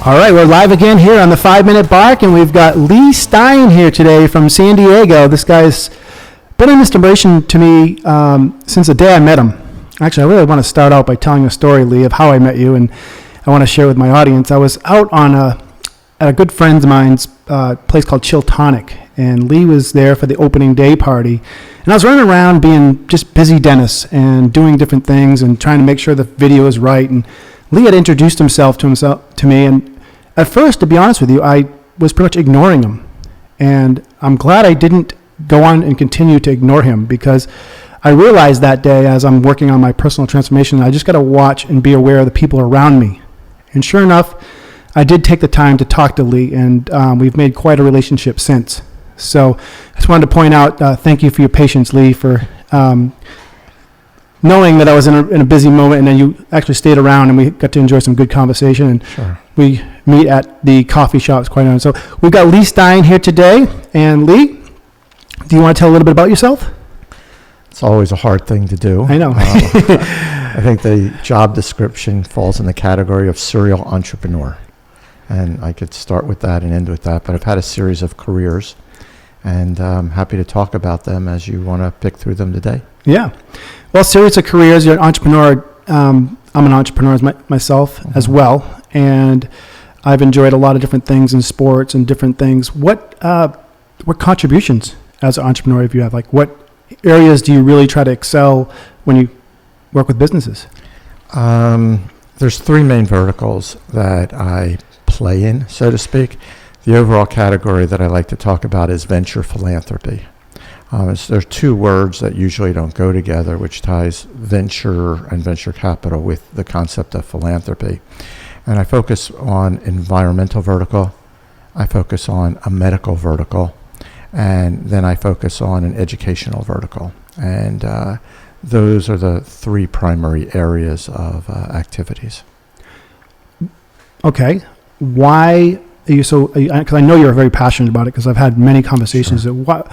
All right, we're live again here on the 5-Minute Bark, and we've got Lee Stein here today from San Diego. This guy's been an inspiration to me since the day I met him. Actually, I really want to start out by telling a story, Lee, of how I met you, and I want to share with my audience. I was out at a good friend of mine's place called Chill Tonic, and Lee was there for the opening day party. And I was running around being just busy Dennis and doing different things and trying to make sure the video is right. And Lee had introduced himself to me, and at first, to be honest with you, I was pretty much ignoring him. And I'm glad I didn't go on and continue to ignore him, because I realized that day as I'm working on my personal transformation, I just got to watch and be aware of the people around me. And sure enough, I did take the time to talk to Lee, and we've made quite a relationship since. So I just wanted to point out, thank you for your patience, Lee, for knowing that I was in a busy moment, and then you actually stayed around and we got to enjoy some good conversation. And sure. We meet at the coffee shop. It's quite honest. So we've got Lee Stein here today. And Lee, do you want to tell a little bit about yourself? It's always a hard thing to do. I know. I think the job description falls in the category of serial entrepreneur. And I could start with that and end with that. But I've had a series of careers, and I'm happy to talk about them as you want to pick through them today. Yeah. Well, series of careers. You're an entrepreneur. I'm an entrepreneur myself as well. And I've enjoyed a lot of different things in sports and different things. What contributions as an entrepreneur have you have? Like, what areas do you really try to excel when you work with businesses? There's three main verticals that I play in, so to speak. The overall category that I like to talk about is venture philanthropy. There's two words that usually don't go together, which ties venture and venture capital with the concept of philanthropy. And I focus on environmental vertical, I focus on a medical vertical, and then I focus on an educational vertical. And those are the three primary areas of activities. Okay. Why are you so, because I know you're very passionate about it, because I've had many conversations. Sure.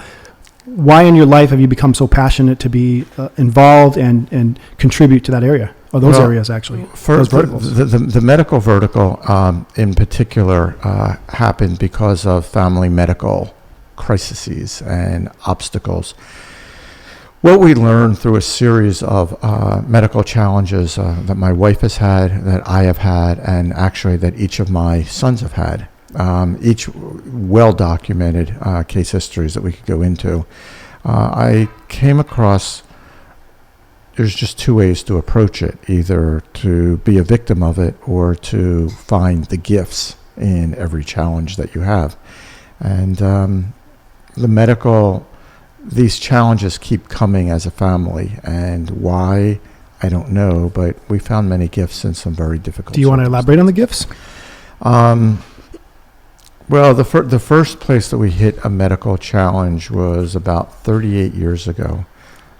Why in your life have you become so passionate to be involved and contribute to that area, or those areas actually? First, the medical vertical in particular happened because of family medical crises and obstacles. What we learned through a series of medical challenges that my wife has had, that I have had, and actually that each of my sons have had, each well-documented case histories that we could go into, I came across there's just two ways to approach it, either to be a victim of it or to find the gifts in every challenge that you have. And these challenges keep coming as a family, and why, I don't know, but we found many gifts in some very difficult. Do you want to elaborate on the gifts? Well, the first place that we hit a medical challenge was about 38 years ago.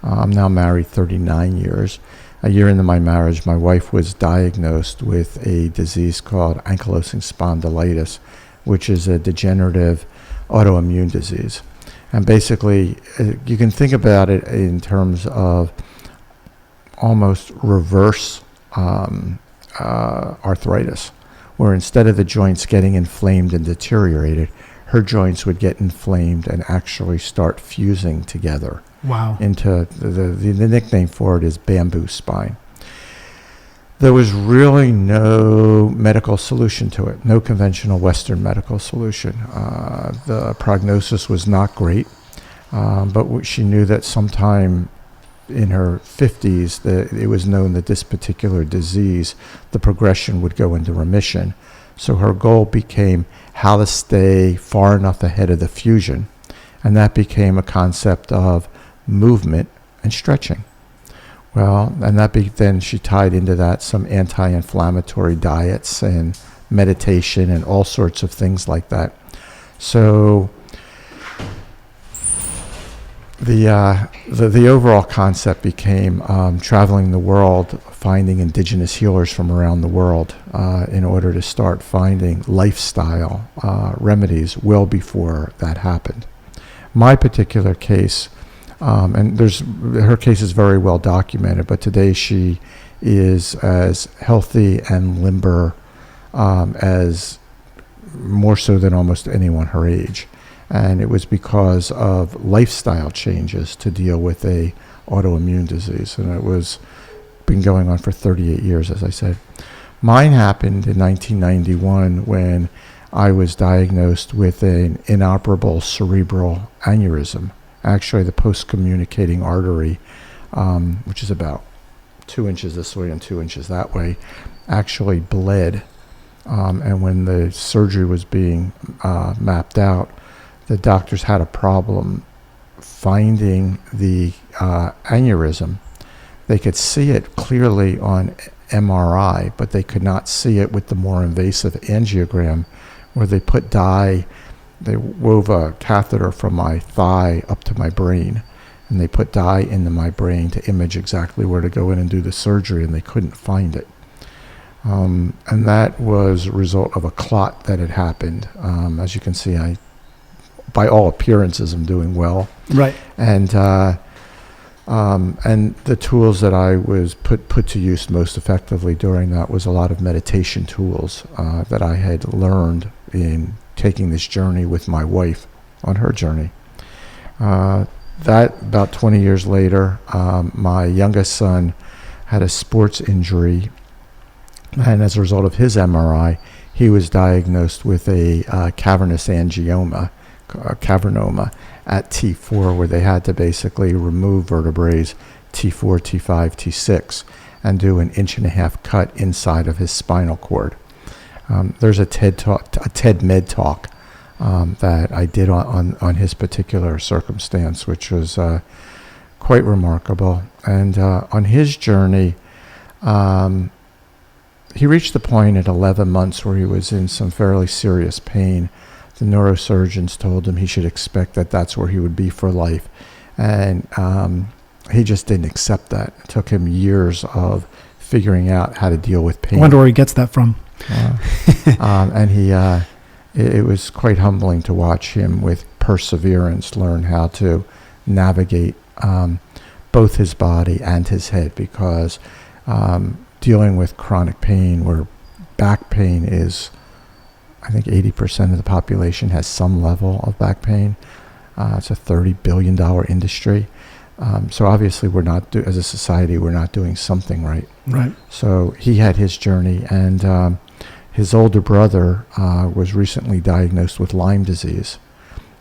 I'm now married 39 years. A year into my marriage, my wife was diagnosed with a disease called ankylosing spondylitis, which is a degenerative autoimmune disease. And basically, you can think about it in terms of almost reverse arthritis, where instead of the joints getting inflamed and deteriorated, her joints would get inflamed and actually start fusing together. Wow. Into the nickname for it is bamboo spine. There was really no medical solution to it, no conventional Western medical solution. The prognosis was not great, but she knew that sometime in her 50s that it was known that this particular disease, the progression would go into remission. So her goal became how to stay far enough ahead of the fusion, and that became a concept of movement and stretching. Well, and then she tied into that some anti-inflammatory diets and meditation and all sorts of things like that. So the overall concept became traveling the world, finding indigenous healers from around the world in order to start finding lifestyle remedies well before that happened. My particular case, and her case is very well documented, but today she is as healthy and limber as more so than almost anyone her age. And it was because of lifestyle changes to deal with a autoimmune disease. And it was been going on for 38 years, as I said. Mine happened in 1991 when I was diagnosed with an inoperable cerebral aneurysm. Actually, the post-communicating artery, which is about 2 inches this way and 2 inches that way, actually bled. And when the surgery was being mapped out, the doctors had a problem finding the aneurysm. They could see it clearly on MRI, but they could not see it with the more invasive angiogram, where they put dye. They wove a catheter from my thigh up to my brain, and they put dye into my brain to image exactly where to go in and do the surgery, and they couldn't find it. And that was a result of a clot that had happened. As you can see, by all appearances, I'm doing well. Right. And the tools that I was put to use most effectively during that was a lot of meditation tools that I had learned in taking this journey with my wife on her journey. That about 20 years later, my youngest son had a sports injury, and as a result of his MRI, he was diagnosed with a cavernous angioma, cavernoma at T4, where they had to basically remove vertebrae T4, T5, T6 and do an 1.5-inch cut inside of his spinal cord. There's a TED Med talk that I did on his particular circumstance, which was quite remarkable. And on his journey, he reached the point at 11 months where he was in some fairly serious pain. The neurosurgeons told him he should expect that that's where he would be for life. And he just didn't accept that. It took him years of figuring out how to deal with pain. I wonder where he gets that from. And it was quite humbling to watch him with perseverance learn how to navigate both his body and his head, because dealing with chronic pain, where back pain is, I think 80% of the population has some level of back pain. It's a $30 billion industry. So obviously we're not, as a society, we're not doing something right. Right. So he had his journey, and his older brother was recently diagnosed with Lyme disease.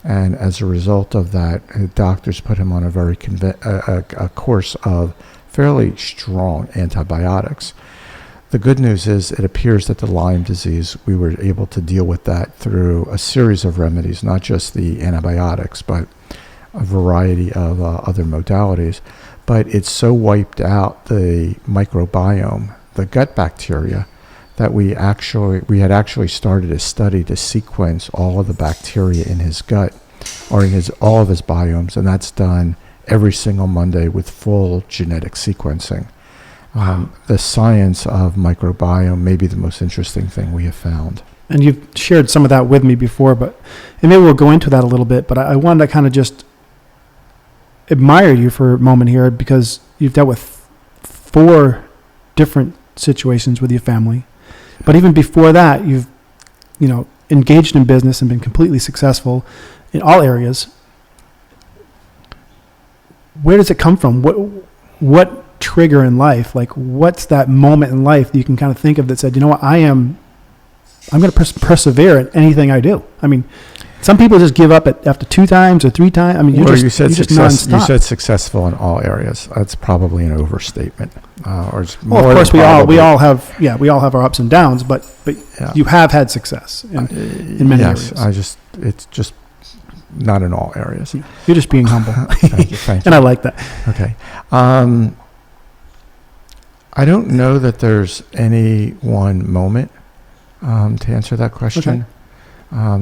And as a result of that, doctors put him on a very a course of fairly strong antibiotics. The good news is it appears that the Lyme disease, we were able to deal with that through a series of remedies, not just the antibiotics, but a variety of other modalities. But it so wiped out the microbiome, the gut bacteria, that we had actually started a study to sequence all of the bacteria in his gut, or in all of his biomes, and that's done every single Monday with full genetic sequencing. The science of microbiome may be the most interesting thing we have found. And you've shared some of that with me before, and maybe we'll go into that a little bit, but I wanted to kind of just admire you for a moment here, because you've dealt with 4 different situations with your family. But even before that, you've, engaged in business and been completely successful in all areas. Where does it come from? What trigger in life? Like, what's that moment in life that you can kind of think of that said, you know what, I'm going to persevere in anything I do? I mean, some people just give up after 2 times or 3 times. I mean, you said nonstop. You said successful in all areas. That's probably an overstatement. Or it's well, of course, we all have our ups and downs, but yeah. You have had success in many areas. It's just not in all areas. You're just being humble. Thank you. And I like that. Okay. I don't know that there's any one moment to answer that question. Okay.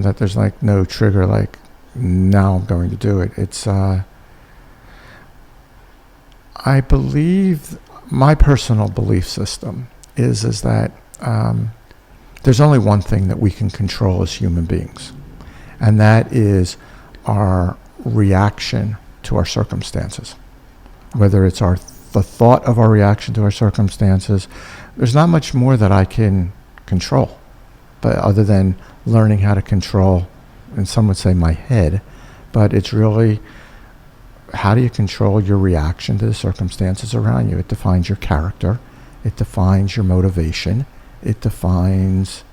That there's like no trigger, like now I'm going to do it. It's I believe, my personal belief system is that there's only one thing that we can control as human beings, and that is our reaction to our circumstances. Whether it's the thought of our reaction to our circumstances, there's not much more that I can control, but other than learning how to control, and some would say my head, but it's really how do you control your reaction to the circumstances around you. It defines your character. It defines your motivation. It defines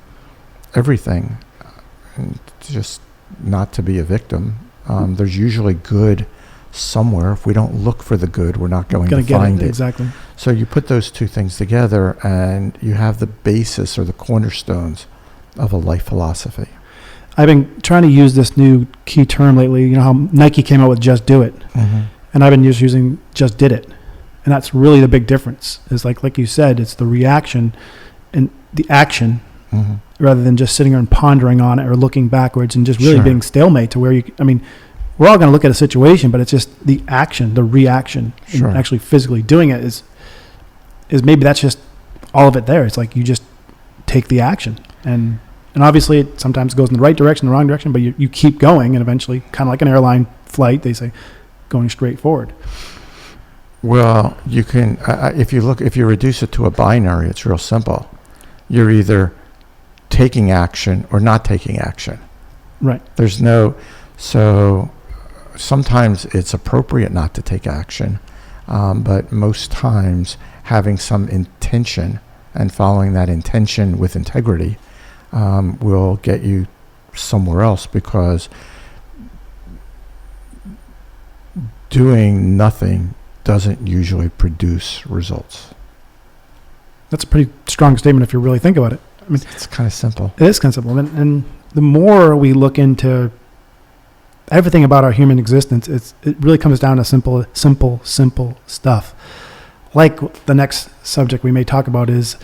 everything. And just not to be a victim. There's usually good somewhere. If we don't look for the good, we're not going to find it. Exactly. So you put those two things together and you have the basis or the cornerstones of a life philosophy. I've been trying to use this new key term lately. You know how Nike came out with Just Do It, and I've been just using Just Did It, and that's really the big difference. Is like you said, it's the reaction and the action, rather than just sitting there and pondering on it or looking backwards and just really being stalemate to where you. I mean, we're all going to look at a situation, but it's just the action, the reaction, and actually physically doing it is maybe that's just all of it. There, it's like you just take the action and. And obviously, it sometimes goes in the right direction, the wrong direction, but you keep going, and eventually, kind of like an airline flight, they say, going straight forward. Well, you can, if you reduce it to a binary, it's real simple. You're either taking action or not taking action. Right. So sometimes it's appropriate not to take action, but most times having some intention and following that intention with integrity will get you somewhere else, because doing nothing doesn't usually produce results. That's a pretty strong statement if you really think about it. I mean, it's kind of simple. It is kind of simple. And the more we look into everything about our human existence, it really comes down to simple stuff. Like the next subject we may talk about is,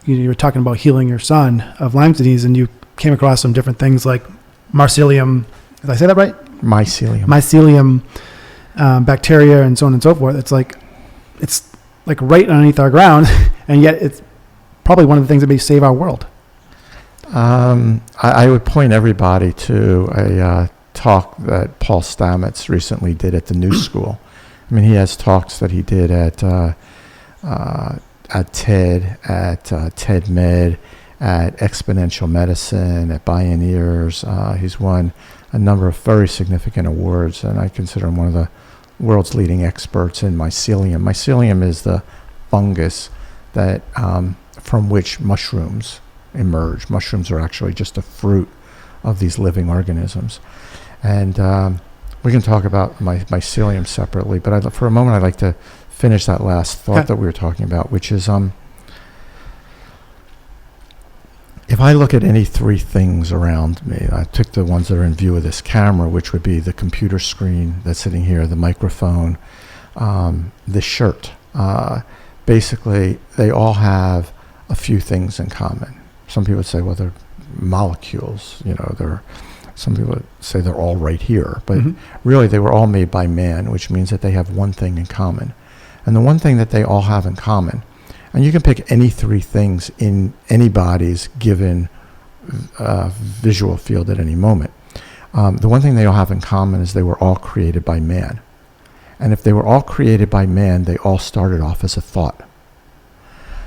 you were talking about healing your son of Lyme disease, and you came across some different things like mycelium. Did I say that right? Mycelium bacteria and so on and so forth. It's like right underneath our ground, and yet it's probably one of the things that may save our world. I would point everybody to a talk that Paul Stamets recently did at the New School. I mean, he has talks that he did at TED, at TED Med, at Exponential Medicine, at Bioneers. He's won a number of very significant awards, and I consider him one of the world's leading experts in mycelium. Mycelium is the fungus that from which mushrooms emerge. Mushrooms are actually just a fruit of these living organisms. And we can talk about mycelium separately, but for a moment I'd like to finish that last thought that we were talking about, which is if I look at any three things around me, I took the ones that are in view of this camera, which would be the computer screen that's sitting here, the microphone, the shirt. Basically, they all have a few things in common. Some people would say, well, they're molecules. Some people would say they're all right here. But really, they were all made by man, which means that they have one thing in common. And the one thing that they all have in common, and you can pick any three things in anybody's given visual field at any moment. The one thing they all have in common is they were all created by man. And if they were all created by man, they all started off as a thought.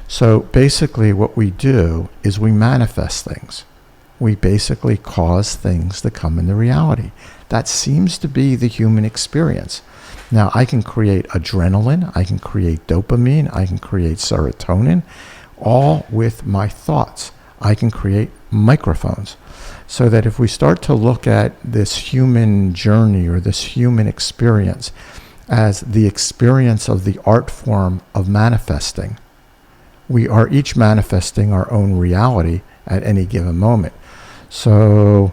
So basically what we do is we manifest things. We basically cause things to come into reality. That seems to be the human experience. Now, I can create adrenaline, I can create dopamine, I can create serotonin, all with my thoughts. I can create microphones. So that if we start to look at this human journey or this human experience as the experience of the art form of manifesting, we are each manifesting our own reality at any given moment. So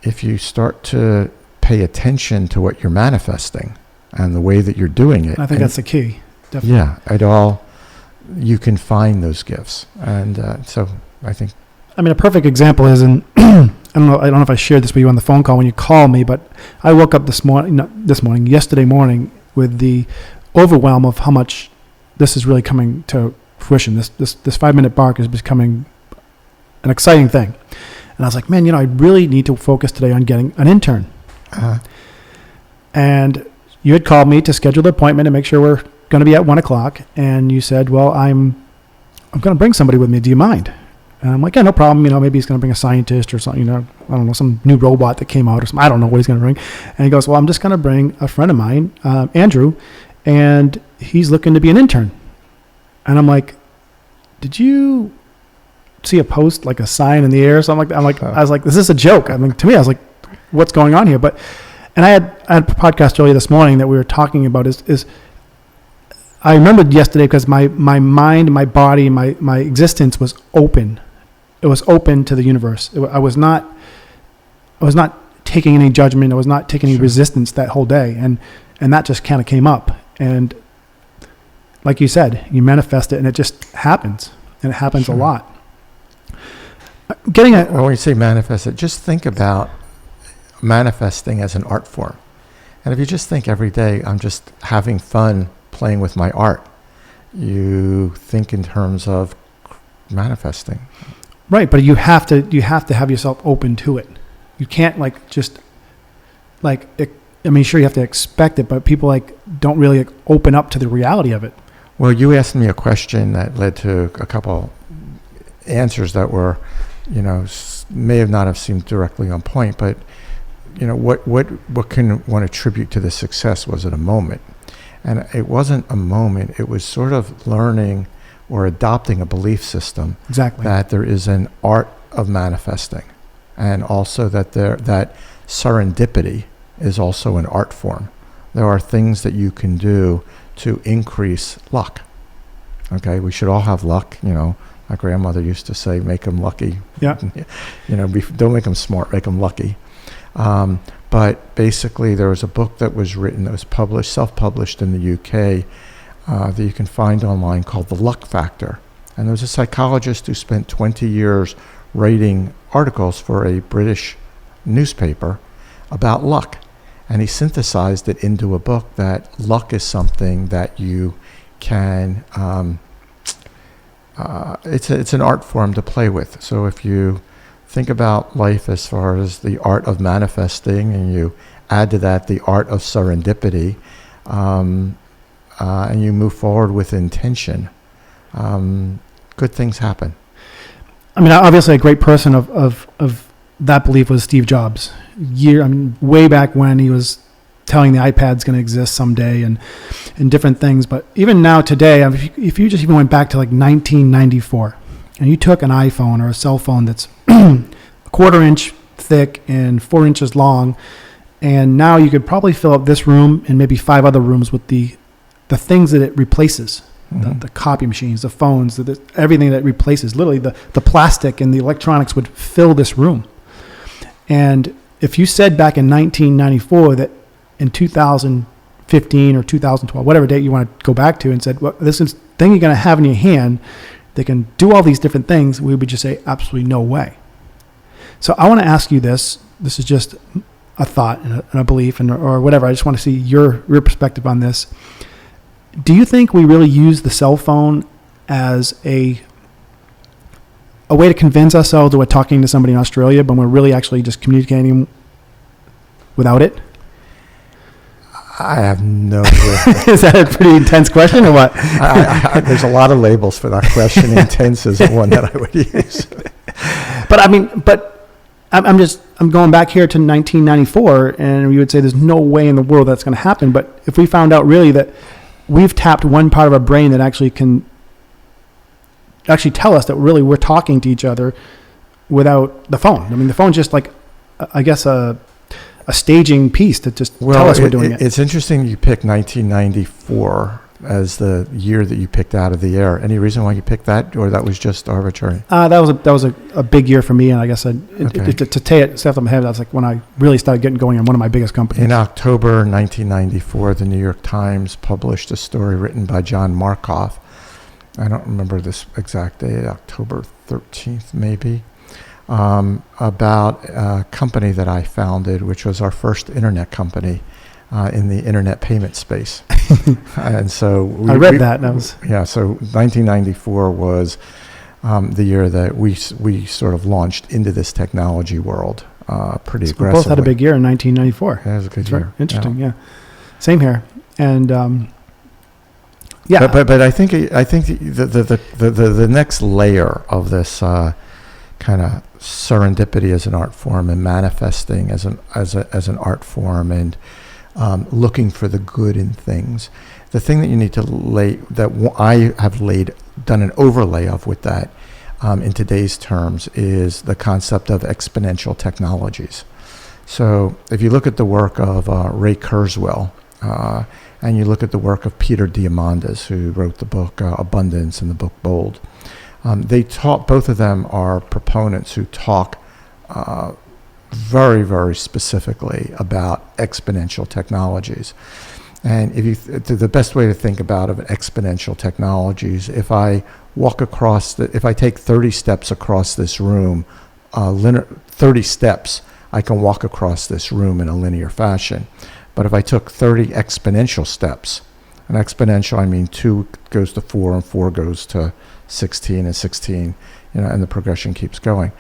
if you start to pay attention to what you're manifesting and the way that you're doing it. I think that's the key. Definitely. Yeah, you can find those gifts. And so I think. I mean, a perfect example is, and I don't know if I shared this with you on the phone call when you called me, but I woke up yesterday morning with the overwhelm of how much this is really coming to fruition. This 5-minute bark is becoming an exciting thing. And I was like, man, I really need to focus today on getting an intern. And you had called me to schedule the appointment and make sure we're going to be at 1:00. And you said, well, I'm going to bring somebody with me. Do you mind? And I'm like, yeah, no problem. Maybe he's going to bring a scientist or something, I don't know, some new robot that came out or something. I don't know what he's going to bring. And he goes, well, I'm just going to bring a friend of mine, Andrew, and he's looking to be an intern. And I'm like, did you see a post, like a sign in the air or something like that? I was like, is this a joke? I mean, to me, I was like, what's going on here? And I had a podcast earlier this morning that we were talking about is I remembered yesterday because my mind, my body, my existence was open. It was open to the universe. I was not taking any judgment. I was not taking any resistance that whole day. And that just kind of came up. And like you said, you manifest it and it just happens. And it happens a lot. When you say manifest it, just think about manifesting as an art form. And if you just think every day, I'm just having fun playing with my art, you think in terms of manifesting. Right, but you have to have yourself open to it. You can't sure you have to expect it, but people don't really open up to the reality of it. Well, you asked me a question that led to a couple answers that were, may have not have seemed directly on point, but what can one attribute to the success? Was it a moment? And it wasn't a moment. It was sort of learning or adopting a belief system. Exactly. That there is an art of manifesting, and also that that serendipity is also an art form. There are things that you can do to increase luck. Okay, we should all have luck. My grandmother used to say, "Make them lucky." Yeah. Don't make them smart. Make them lucky. But basically, there was a book that was written, that was published, self-published in the UK, that you can find online, called The Luck Factor. And there was a psychologist who spent 20 years writing articles for a British newspaper about luck. And he synthesized it into a book that luck is something that you can, it's an art form to play with. So if you think about life as far as the art of manifesting, and you add to that the art of serendipity, and you move forward with intention, good things happen. I mean, obviously a great person of that belief was Steve Jobs. Way back when he was telling the iPad's going to exist someday and different things. But even now today, if you just even went back to 1994 and you took an iPhone or a cell phone that's a quarter-inch thick and 4 inches long, and now you could probably fill up this room and maybe 5 other rooms with the things that it replaces. The copy machines, the phones, everything that it replaces. Literally, the plastic and the electronics would fill this room. And if you said back in 1994 that in 2015 or 2012, whatever date you want to go back to, and said, well, this is thing you're going to have in your hand, they can do all these different things, we would just say, absolutely no way. So I want to ask you this. This is just a thought and a belief or whatever. I just want to see your perspective on this. Do you think we really use the cell phone as a way to convince ourselves that we're talking to somebody in Australia, but we're really actually just communicating without it? I have no clue. Is that a pretty intense question or what? There's a lot of labels for that question. Intense is the one that I would use. I'm going back here to 1994, and we would say there's no way in the world that's going to happen. But if we found out really that we've tapped one part of our brain that actually can actually tell us that really we're talking to each other without the phone. I mean, the phone's just I guess a staging piece to just tell us we're doing it. It's interesting you picked 1994 as the year that you picked out of the air. Any reason why you picked that, or that was just arbitrary? That was a big year for me, and I guess to say it off the top of my head, that's when I really started getting going on one of my biggest companies. In October 1994, the New York Times published a story written by John Markoff. I don't remember this exact date, October 13th maybe, about a company that I founded, which was our first internet company in the internet payment space. And so I read that. And so 1994 was the year that we sort of launched into this technology world pretty aggressively. We both had a big year in 1994. Yeah, it was a good year. Right. Interesting, yeah. Same here. And but I think the next layer of this kind of serendipity as an art form and manifesting as an art form, and looking for the good in things. The thing that you need to I have done an overlay of with that in today's terms is the concept of exponential technologies. So if you look at the work of Ray Kurzweil, and you look at the work of Peter Diamandis, who wrote the book Abundance and the book Bold, both of them are proponents who talk very, very specifically about exponential technologies. And the best way to think about exponential technologies, if I take 30 steps across this room, 30 steps, I can walk across this room in a linear fashion. But if I took 30 exponential steps, an exponential, I mean 2 goes to 4 and 4 goes to 16 and 16, and the progression keeps going.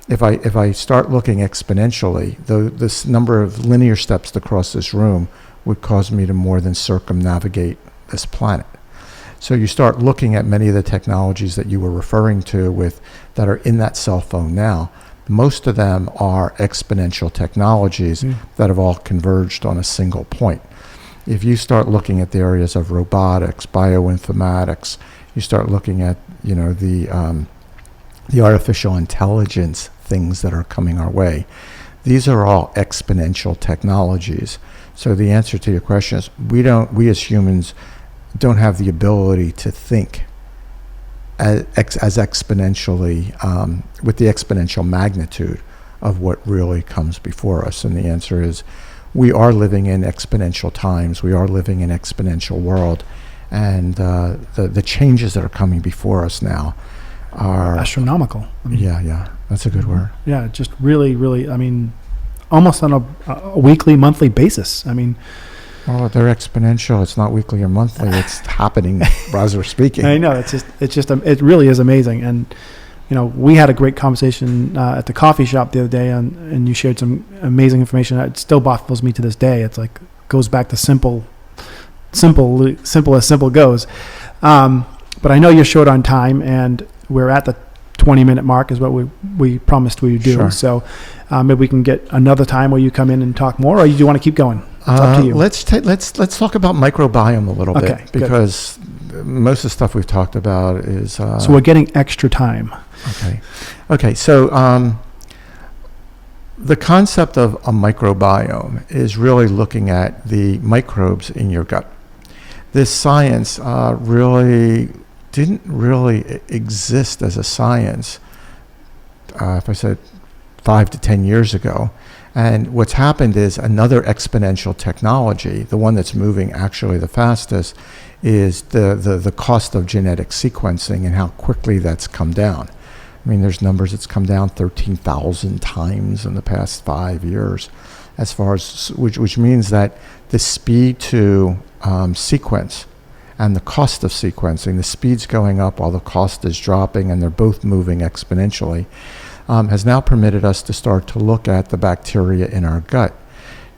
If I start looking exponentially, this number of linear steps to cross this room would cause me to more than circumnavigate this planet. So you start looking at many of the technologies that you were referring to that are in that cell phone now. Most of them are exponential technologies that have all converged on a single point. If you start looking at the areas of robotics, bioinformatics, you start looking at the artificial intelligence things that are coming our way. These are all exponential technologies. So the answer to your question is we as humans don't have the ability to think as exponentially with the exponential magnitude of what really comes before us. And the answer is we are living in exponential times. We are living in an exponential world. And the changes that are coming before us now are astronomical. Yeah, that's a good word. Yeah, just really, really, almost on a weekly, monthly basis. Well, they're exponential. It's not weekly or monthly. It's happening as we're speaking. I know. It really is amazing. And, we had a great conversation at the coffee shop the other day, and you shared some amazing information. It still baffles me to this day. It's like, goes back to simple as simple goes. But I know you're short on time, and we're at the 20-minute mark is what we promised we would do. Sure. So maybe we can get another time where you come in and talk more, or you do want to keep going? It's up to you. Let's talk about microbiome a little bit, because most of the stuff we've talked about is... so we're getting extra time. Okay. So the concept of a microbiome is really looking at the microbes in your gut. This science didn't really exist as a science, if I said 5 to 10 years ago. And what's happened is another exponential technology, the one that's moving actually the fastest, is the cost of genetic sequencing and how quickly that's come down. There's numbers that's come down 13,000 times in the past 5 years, as far as which means that the speed to sequence and the cost of sequencing, the speed's going up while the cost is dropping, and they're both moving exponentially, has now permitted us to start to look at the bacteria in our gut.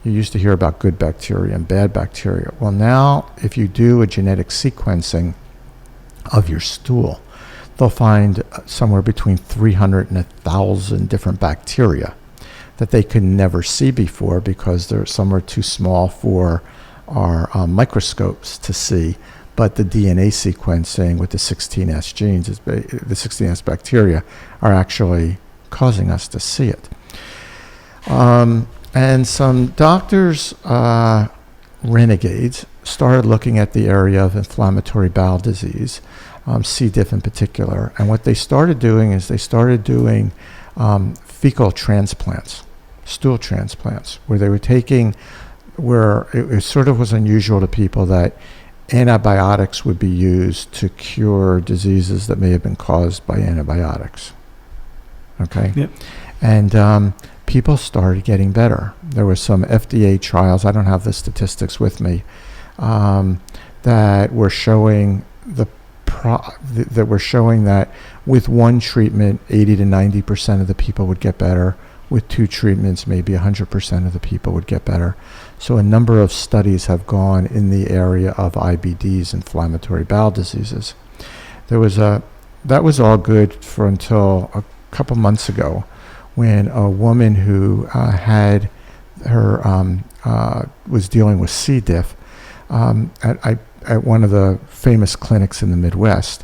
You used to hear about good bacteria and bad bacteria. Well, now if you do a genetic sequencing of your stool, they'll find somewhere between 300 and 1,000 different bacteria that they could never see before because some are too small for our microscopes to see. But the DNA sequencing with the 16S genes, the 16S bacteria, are actually causing us to see it. And some doctors, renegades, started looking at the area of inflammatory bowel disease, C. diff in particular. And what they started doing is fecal transplants, stool transplants, where they were where it sort of was unusual to people that antibiotics would be used to cure diseases that may have been caused by antibiotics. Okay? Yep. And people started getting better. There were some FDA trials, I don't have the statistics with me, that were showing that with one treatment, 80 to 90% of the people would get better. With 2 treatments, maybe 100% of the people would get better. So a number of studies have gone in the area of IBDs, inflammatory bowel diseases. That was all good for until couple months ago when a woman who had her was dealing with C. diff at one of the famous clinics in the Midwest.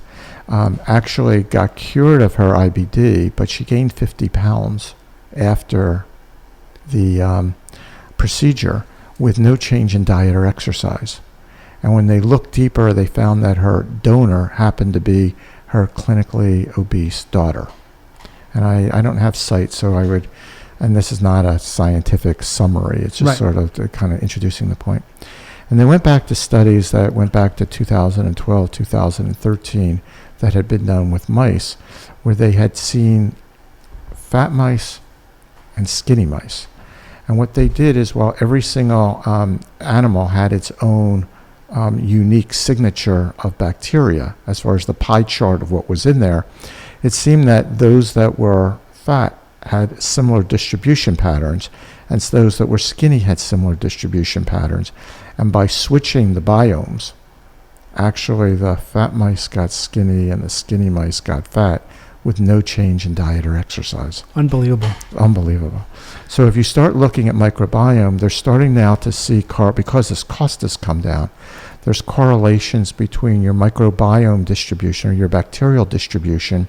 Actually got cured of her IBD, but she gained 50 pounds after the procedure with no change in diet or exercise. And when they looked deeper, they found that her donor happened to be her clinically obese daughter. And I don't have sight, so I would, and this is not a scientific summary, it's just sort of kind of introducing the point. And they went back to studies that went back to 2012, 2013, that had been done with mice, where they had seen fat mice and skinny mice. And what they did is, while every single animal had its own unique signature of bacteria, as far as the pie chart of what was in there, it seemed that those that were fat had similar distribution patterns, and those that were skinny had similar distribution patterns. And by switching the biomes, actually the fat mice got skinny and the skinny mice got fat with no change in diet or exercise. Unbelievable. Unbelievable. So if you start looking at microbiome, they're starting now to see, because this cost has come down, there's correlations between your microbiome distribution or your bacterial distribution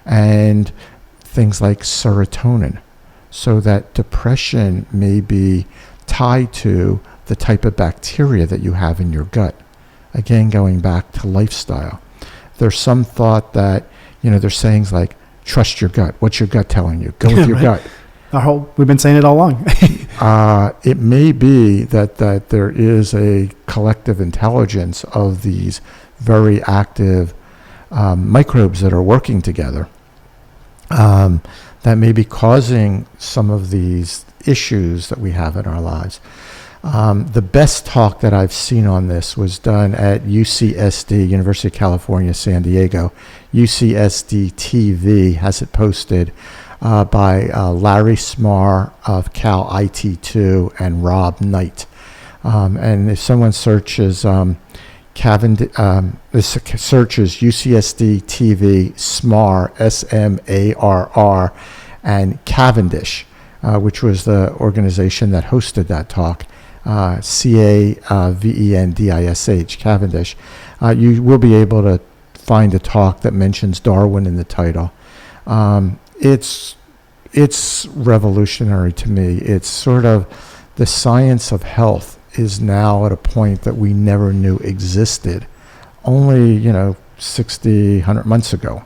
and things like serotonin, so that depression may be tied to the type of bacteria that you have in your gut. Again, going back to lifestyle. There's some thought that, there's sayings like, trust your gut. What's your gut telling you? Go with your gut. We've been saying it all along. It may be that there is a collective intelligence of these very active microbes that are working together that may be causing some of these issues that we have in our lives. The best talk that I've seen on this was done at UCSD, University of California, San Diego. UCSD TV has it posted by Larry Smarr of Cal IT2 and Rob Knight. And if someone searches searches UCSD TV Smarr, SMARR, and Cavendish, which was the organization that hosted that talk, Cavendish, Cavendish, you will be able to find a talk that mentions Darwin in the title. It's revolutionary to me. It's sort of the science of health is now at a point that we never knew existed only, 60, 100 months ago.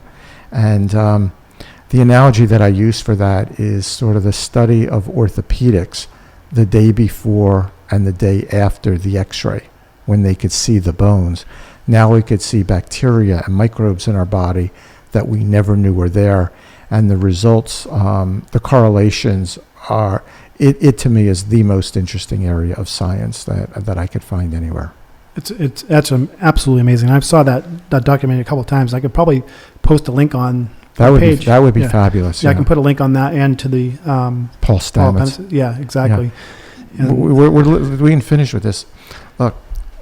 And the analogy that I use for that is sort of the study of orthopedics the day before and the day after the x-ray, when they could see the bones. Now we could see bacteria and microbes in our body that we never knew were there. And the results, the correlations are, it to me is the most interesting area of science that I could find anywhere. That's absolutely amazing. I saw that documentary a couple of times. I could probably post a link on the page. That would be fabulous. Yeah, I can put a link on that and to the Paul Stamets. Yeah, exactly. Yeah. We can finish with this. Look,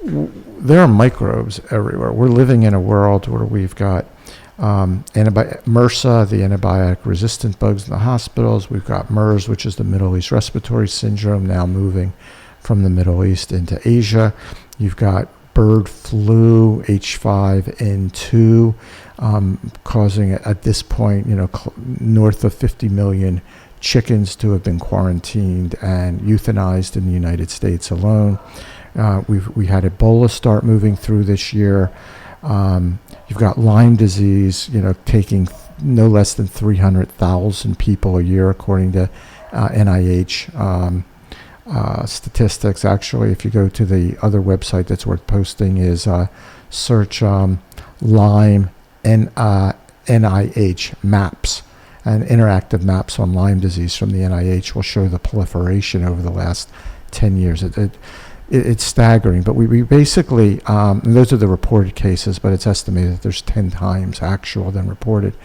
there are microbes everywhere. We're living in a world where we've got MRSA, the antibiotic-resistant bugs in the hospitals. We've got MERS, which is the Middle East Respiratory Syndrome, now moving from the Middle East into Asia. You've got bird flu, H5N2, causing at this point, north of 50 million chickens to have been quarantined and euthanized in the United States alone. We had Ebola start moving through this year. You've got Lyme disease, taking no less than 300,000 people a year, according to NIH statistics. Actually, if you go to the other website that's worth posting is search Lyme NIH maps. And interactive maps on Lyme disease from the NIH will show the proliferation over the last 10 years. It's staggering, but we basically, and those are the reported cases, but it's estimated that there's 10 times actual than reported.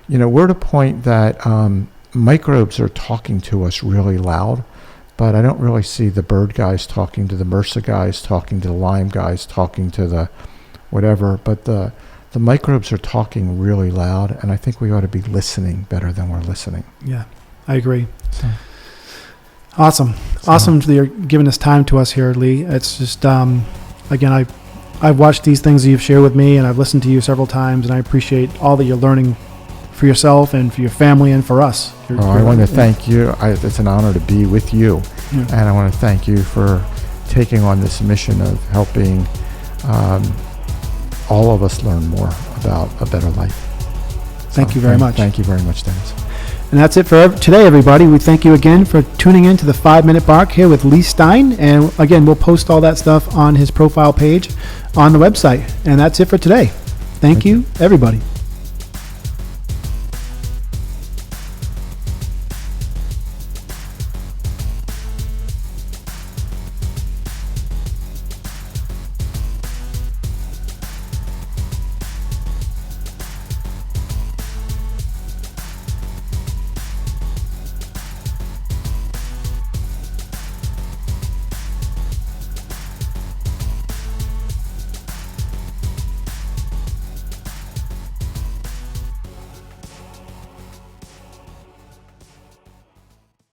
We're at a point that microbes are talking to us really loud, but I don't really see the bird guys talking to the MRSA guys, talking to the Lyme guys, talking to the whatever, but the the microbes are talking really loud, and I think we ought to be listening better than we're listening. Yeah, I agree. So, Awesome. Awesome that you're giving this time to us here, Lee. It's just, again, I've watched these things that you've shared with me, and I've listened to you several times, and I appreciate all that you're learning for yourself and for your family and for us. I want to thank you. It's an honor to be with you, and I want to thank you for taking on this mission of helping all of us learn more about a better life. Thank you very much. Thank you very much, Dennis. And that's it for today, everybody. We thank you again for tuning in to the 5 Minute Bark here with Lee Stein. And again, we'll post all that stuff on his profile page on the website. And that's it for today. Thank you, everybody.